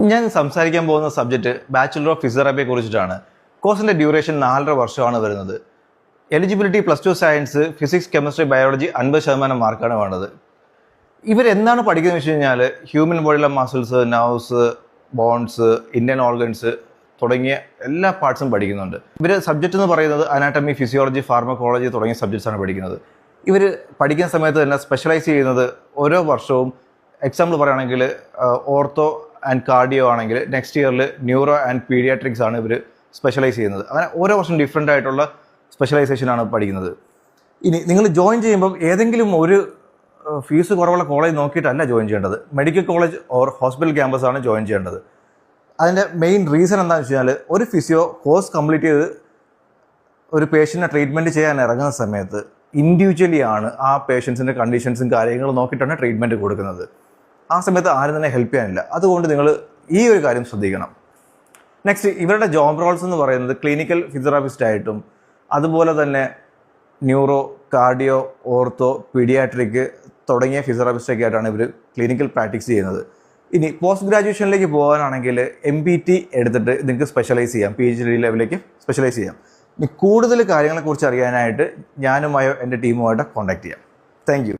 ഞാൻ സംസാരിക്കാൻ പോകുന്ന സബ്ജക്റ്റ് ബാച്ചുലർ ഓഫ് ഫിസിയോതെറാപ്പിയെ കുറിച്ചിട്ടാണ്. കോഴ്സിൻ്റെ ഡ്യൂറേഷൻ 4.5 വർഷമാണ് വരുന്നത്. Eligibility +2 science, physics, chemistry, biology 50% മാർക്കാണ് വേണ്ടത്. ഇവരെന്താണ് പഠിക്കുന്നത് വെച്ച് കഴിഞ്ഞാൽ ഹ്യൂമൻ ബോഡിയിലെ muscles, nerves, bones, internal organs തുടങ്ങിയ എല്ലാ പാർട്സും പഠിക്കുന്നുണ്ട്. ഇവർ സബ്ജക്റ്റ് എന്ന് പറയുന്നത് അനാട്ടമി, ഫിസിയോളജി, ഫാർമക്കോളജി തുടങ്ങിയ സബ്ജക്ട്സാണ് പഠിക്കുന്നത്. ഇവർ പഠിക്കുന്ന സമയത്ത് തന്നെ സ്പെഷ്യലൈസ് ചെയ്യുന്നത് ഓരോ വർഷവും. എക്സാമ്പിൾ പറയുകയാണെങ്കിൽ ഓർത്തോ ആൻഡ് കാർഡിയോ ആണെങ്കിൽ നെക്സ്റ്റ് ഇയറിൽ ന്യൂറോ ആൻഡ് പീഡിയാട്രിക്സ് ആണ് ഇവർ സ്പെഷ്യലൈസ് ചെയ്യുന്നത്. അങ്ങനെ ഓരോ വർഷം ഡിഫറെൻ്റ് ആയിട്ടുള്ള സ്പെഷ്യലൈസേഷനാണ് പഠിക്കുന്നത്. ഇനി നിങ്ങൾ ജോയിൻ ചെയ്യുമ്പം ഏതെങ്കിലും ഒരു ഫീസ് കുറവുള്ള കോളേജ് നോക്കിയിട്ടല്ല ജോയിൻ ചെയ്യേണ്ടത്. മെഡിക്കൽ കോളേജ് ഓർ ഹോസ്പിറ്റൽ ക്യാമ്പസാണ് ജോയിൻ ചെയ്യേണ്ടത്. അതിൻ്റെ മെയിൻ റീസൺ എന്താണെന്ന് വെച്ച് കഴിഞ്ഞാൽ ഒരു ഫിസിയോ കോഴ്സ് കംപ്ലീറ്റ് ചെയ്ത് ഒരു പേഷ്യൻറ്റിനെ ട്രീറ്റ്മെൻറ്റ് ചെയ്യാൻ ഇറങ്ങുന്ന സമയത്ത് ഇൻഡിവിജ്വലി ആണ് ആ പേഷ്യൻസിൻ്റെ കണ്ടീഷൻസും കാര്യങ്ങളും നോക്കിയിട്ടാണ് ട്രീറ്റ്മെൻറ്റ് കൊടുക്കുന്നത്. ആ സമയത്ത് ആരും തന്നെ ഹെൽപ്പ് ചെയ്യാനില്ല. അതുകൊണ്ട് നിങ്ങൾ ഈ ഒരു കാര്യം ശ്രദ്ധിക്കണം. നെക്സ്റ്റ്, ഇവരുടെ ജോബ് റോൾസ് എന്ന് പറയുന്നത് ക്ലിനിക്കൽ ഫിസിയോതെറാപ്പിസ്റ്റ് ആയിട്ടും അതുപോലെ തന്നെ ന്യൂറോ, കാർഡിയോ, ഓർത്തോ, പീഡിയാട്രിക് തുടങ്ങിയ ഫിസിയോതെറാപ്പിസ്റ്റൊക്കെ ആയിട്ടാണ് ഇവർ ക്ലിനിക്കൽ പ്രാക്ടീസ് ചെയ്യുന്നത്. ഇനി പോസ്റ്റ് ഗ്രാജുവേഷനിലേക്ക് പോകാനാണെങ്കിൽ MPT എടുത്തിട്ട് നിങ്ങൾക്ക് സ്പെഷ്യലൈസ് ചെയ്യാം, PhD ലെവലിലേക്ക് സ്പെഷ്യലൈസ് ചെയ്യാം. ഇനി കൂടുതൽ കാര്യങ്ങളെക്കുറിച്ച് അറിയാനായിട്ട് ഞാനുമായോ എൻ്റെ ടീമുമായിട്ട് കോൺടാക്ട് ചെയ്യാം. Thank you.